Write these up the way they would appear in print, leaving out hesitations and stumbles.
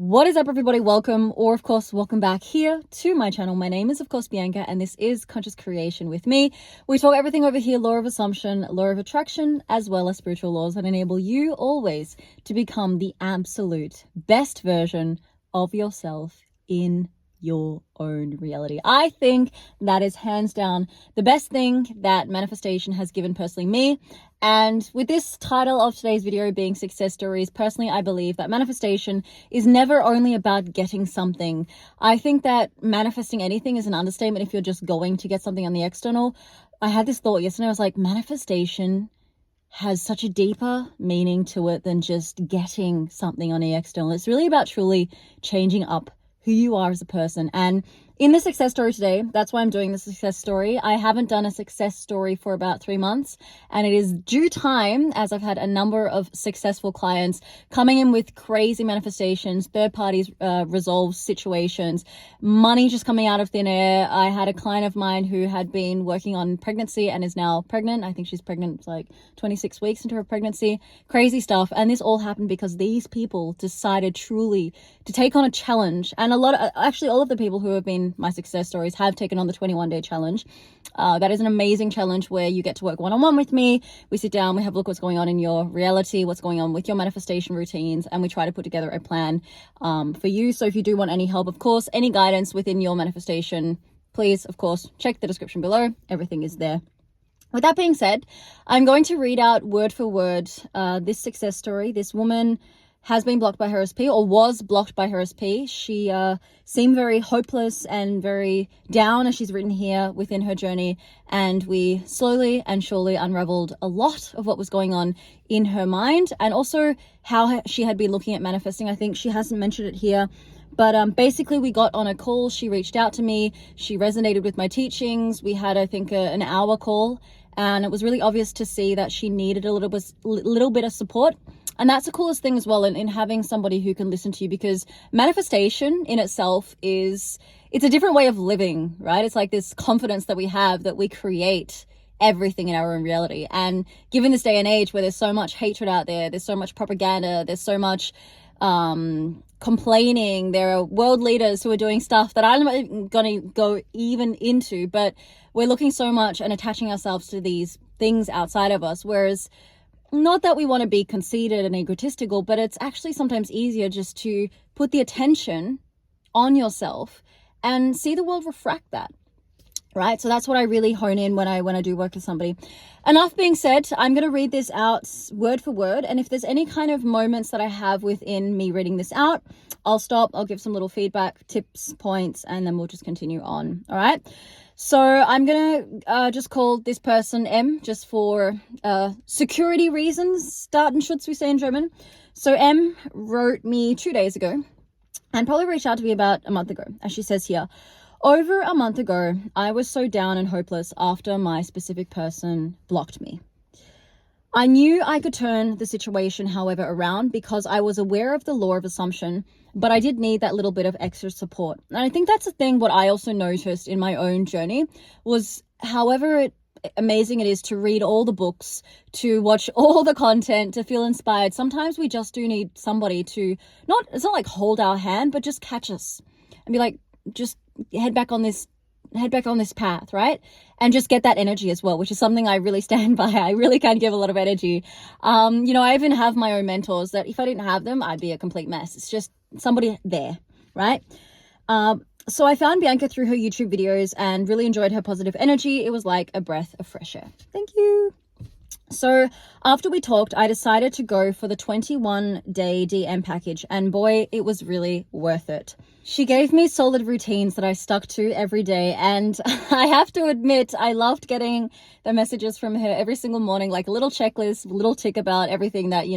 What is up, everybody? Welcome, or of course, welcome back here to my channel. My name is, of course, Bianca, and this is Conscious Creation with me. We talk everything over here, law of assumption, law of attraction, as well as spiritual laws that enable you always to become the absolute best version of yourself in your own reality. I think that is hands down the best thing that manifestation has given personally me. And with this title of today's video being success stories, personally, I believe that manifestation is never only about getting something. I think that manifesting anything is an understatement if you're just going to get something on the external. I had this thought yesterday. I was like, manifestation has such a deeper meaning to it than just getting something on the external. It's really about truly changing up who you are as a person. And in the success story today, that's why I'm doing the success story. I haven't done a success story for about 3 months, and it is due time as I've had a number of successful clients coming in with crazy manifestations, third parties resolve situations, money just coming out of thin air. I had a client of mine who had been working on pregnancy and is now pregnant. I think she's pregnant like 26 weeks into her pregnancy. Crazy stuff. And this all happened because these people decided truly to take on a challenge. And actually all of the people who have been my success stories have taken on the 21-day challenge. That is an amazing challenge where you get to work one-on-one with me. We sit down, we have a look what's going on in your reality, what's going on with your manifestation routines, and we try to put together a plan for you. So if you do want any help, of course, any guidance within your manifestation, please, of course, check the description below. Everything is there. With that being said, I'm going to read out word for word this success story. This woman has been blocked by her SP, or was blocked by her SP. She seemed very hopeless and very down, as she's written here, within her journey. And we slowly and surely unraveled a lot of what was going on in her mind, and also how she had been looking at manifesting. I think she hasn't mentioned it here, but basically we got on a call. She reached out to me. She resonated with my teachings. We had, I think, an hour call, and it was really obvious to see that she needed a little bit of support. And that's the coolest thing as well in having somebody who can listen to you, because manifestation in itself it's a different way of living, right? It's like this confidence that we have that we create everything in our own reality. And given this day and age where there's so much hatred out there, there's so much propaganda, there's so much complaining, there are world leaders who are doing stuff that I'm not going to go even into, but we're looking so much and attaching ourselves to these things outside of us, whereas not that we want to be conceited and egotistical, but it's actually sometimes easier just to put the attention on yourself and see the world refract that, right? So that's what I really hone in when I do work with somebody. Enough being said, I'm going to read this out word for word. And if there's any kind of moments that I have within me reading this out, I'll stop, I'll give some little feedback, tips, points, and then we'll just continue on. All right. So I'm going to just call this person M, just for security reasons, Datenschutz, we say in German. So M wrote me 2 days ago and probably reached out to me about a month ago, as she says here. Over a month ago, I was so down and hopeless after my specific person blocked me. I knew I could turn the situation, however, around because I was aware of the law of assumption, but I did need that little bit of extra support. And I think that's the thing, what I also noticed in my own journey was however amazing it is to read all the books, to watch all the content, to feel inspired. Sometimes we just do need somebody to it's not like hold our hand, but just catch us and be like, just head back on this path, right? And just get that energy as well, which is something I really stand by. I really can give a lot of energy. I even have my own mentors that if I didn't have them, I'd be a complete mess. It's just somebody there, right? So I found Bianca through her YouTube videos and really enjoyed her positive energy. It was like a breath of fresh air. Thank you. So after we talked, I decided to go for the 21-day DM package, and boy, it was really worth it. She gave me solid routines that I stuck to every day, and I have to admit, I loved getting the messages from her every single morning, like a little checklist, a little tick about everything that,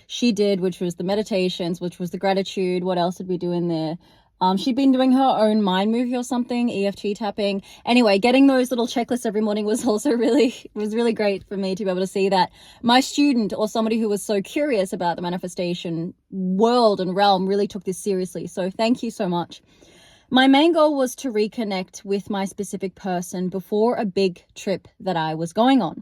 she did, which was the meditations, which was the gratitude. What else did we do in there? She'd been doing her own mind movie or something, EFT tapping. Anyway, getting those little checklists every morning was also really great for me to be able to see that my student or somebody who was so curious about the manifestation world and realm really took this seriously. So thank you so much. My main goal was to reconnect with my specific person before a big trip that I was going on.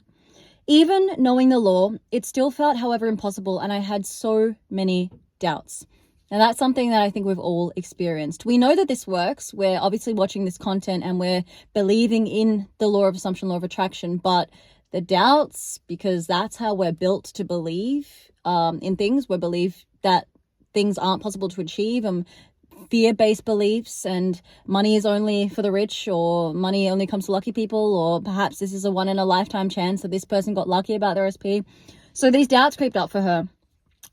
Even knowing the law, it still felt, however, impossible, and I had so many doubts. And that's something that I think we've all experienced. We know that this works. We're obviously watching this content and we're believing in the law of assumption, law of attraction, but the doubts, because that's how we're built to believe in things. We believe that things aren't possible to achieve, and fear-based beliefs, and money is only for the rich, or money only comes to lucky people, or perhaps this is a one-in-a-lifetime chance that this person got lucky about their SP. So these doubts creeped up for her.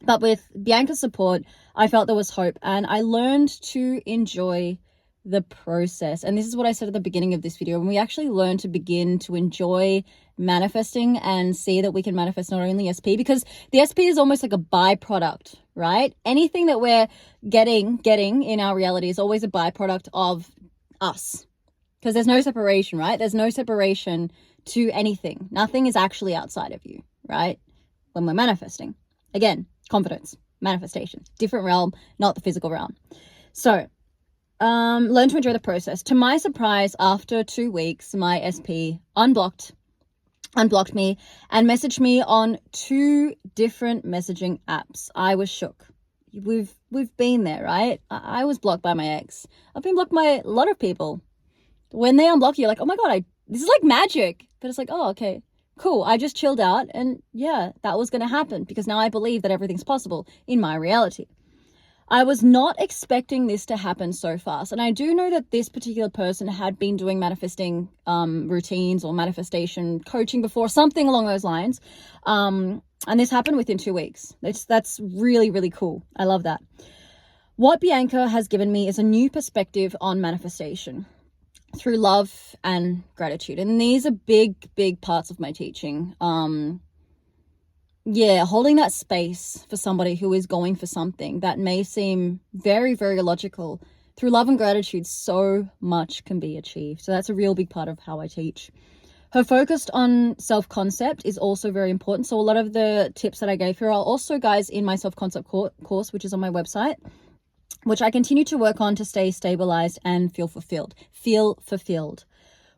But with Bianca's support, I felt there was hope, and I learned to enjoy the process. And this is what I said at the beginning of this video. When we actually learn to begin to enjoy manifesting and see that we can manifest not only SP, because the SP is almost like a byproduct, right? Anything that we're getting in our reality is always a byproduct of us, because there's no separation, right? There's no separation to anything. Nothing is actually outside of you, right? When we're manifesting. Again, confidence, manifestation, different realm, not the physical realm. So learn to enjoy the process. To my surprise, after 2 weeks, my SP unblocked me and messaged me on 2 different messaging apps. I was shook. We've been there, right? I was blocked by my ex. I've been blocked by a lot of people. When they unblock you, you're like, oh my God, this is like magic. But it's like, oh, okay. Cool, I just chilled out, and yeah, that was going to happen because now I believe that everything's possible in my reality. I was not expecting this to happen so fast, and I do know that this particular person had been doing manifesting routines or manifestation coaching before, something along those lines, and this happened within 2 weeks. That's really, really cool. I love that. What Bianca has given me is a new perspective on manifestation through love and gratitude. And these are big parts of my teaching. Holding that space for somebody who is going for something that may seem very, very illogical. Through love and gratitude, so much can be achieved. So that's a real big part of how I teach. Her focus on self-concept is also very important. So a lot of the tips that I gave her are also, guys, in my self-concept course, which is on my website, which I continue to work on to stay stabilized and feel fulfilled.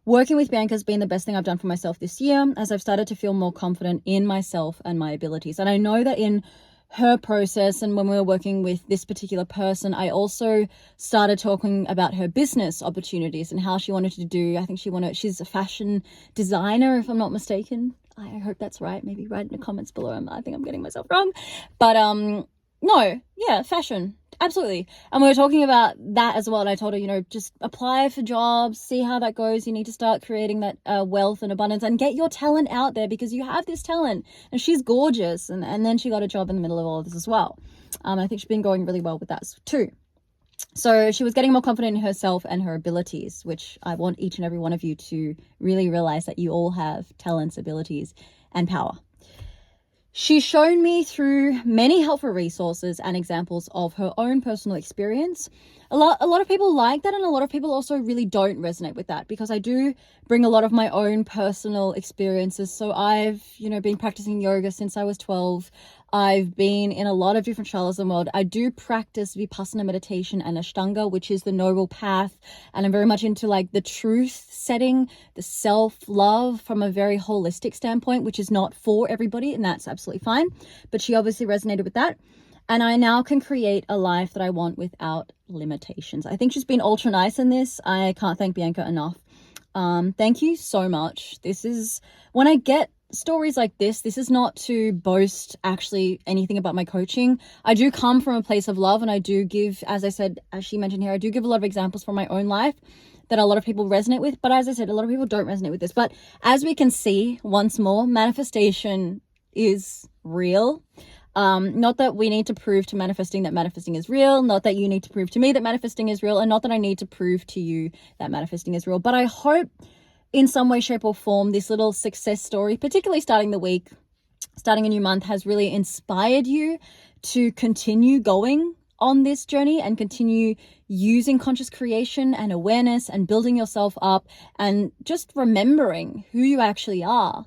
Working with Bianca has been the best thing I've done for myself this year, as I've started to feel more confident in myself and my abilities. And I know that in her process, and when we were working with this particular person, I also started talking about her business opportunities and how she wanted to do. I think she's a fashion designer, if I'm not mistaken. I hope that's right. Maybe write in the comments below. I think I'm getting myself wrong. But fashion. Absolutely. And we were talking about that as well. And I told her, just apply for jobs, see how that goes. You need to start creating that wealth and abundance and get your talent out there, because you have this talent and she's gorgeous. And then she got a job in the middle of all of this as well. I think she's been going really well with that too. So she was getting more confident in herself and her abilities, which I want each and every one of you to really realize that you all have talents, abilities, and power. She's shown me through many helpful resources and examples of her own personal experience. A lot of people like that, and a lot of people also really don't resonate with that, because I do bring a lot of my own personal experiences. So I've, been practicing yoga since I was 12. I've been in a lot of different shalas in the world. I do practice Vipassana meditation and Ashtanga, which is the noble path. And I'm very much into like the truth setting, the self-love from a very holistic standpoint, which is not for everybody, and that's absolutely fine. But she obviously resonated with that. And I now can create a life that I want without limitations. I think she's been ultra nice in this. I can't thank Bianca enough. Thank you so much. This is, when I get stories like this is not to boast actually anything about my coaching. I do come from a place of love, and I do give, as I said, as she mentioned here, I do give a lot of examples from my own life that a lot of people resonate with. But as I said, a lot of people don't resonate with this. But as we can see, once more, manifestation is real. Not that we need to prove to manifesting that manifesting is real, not that you need to prove to me that manifesting is real, and not that I need to prove to you that manifesting is real. But I hope in some way, shape or form, this little success story, particularly starting the week, starting a new month, has really inspired you to continue going on this journey and continue using conscious creation and awareness and building yourself up and just remembering who you actually are.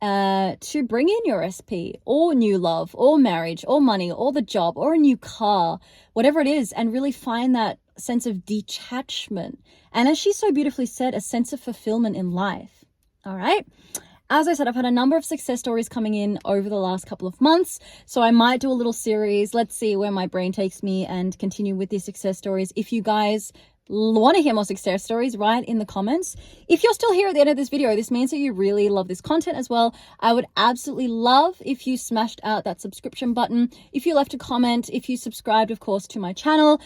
To bring in your SP or new love or marriage or money or the job or a new car, whatever it is, and really find that sense of detachment. And as she so beautifully said, a sense of fulfillment in life. All right. As I said, I've had a number of success stories coming in over the last couple of months, so I might do a little series. Let's see where my brain takes me and continue with these success stories. If you guys want to hear more success stories, write in the comments. If you're still here at the end of this video, this means that you really love this content as well. I would absolutely love if you smashed out that subscription button, if you left a comment, if you subscribed, of course, to my channel.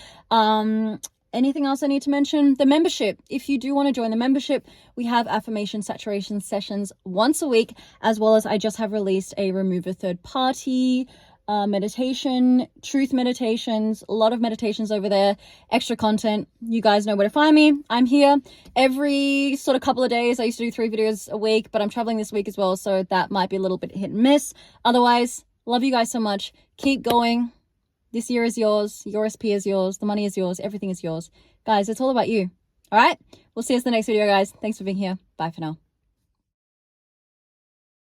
Anything else I need to mention? The membership. If you do want to join the membership, we have affirmation saturation sessions once a week, as well as I just have released a remove a third party meditation, truth meditations, a lot of meditations over there, extra content. You guys know where to find me. I'm here every sort of couple of days. I used to do 3 videos a week, but I'm traveling this week as well, so that might be a little bit hit and miss. Otherwise, love you guys so much. Keep going. This year is yours. Your SP is yours. The money is yours. Everything is yours. Guys, it's all about you. All right? We'll see you in the next video, guys. Thanks for being here. Bye for now.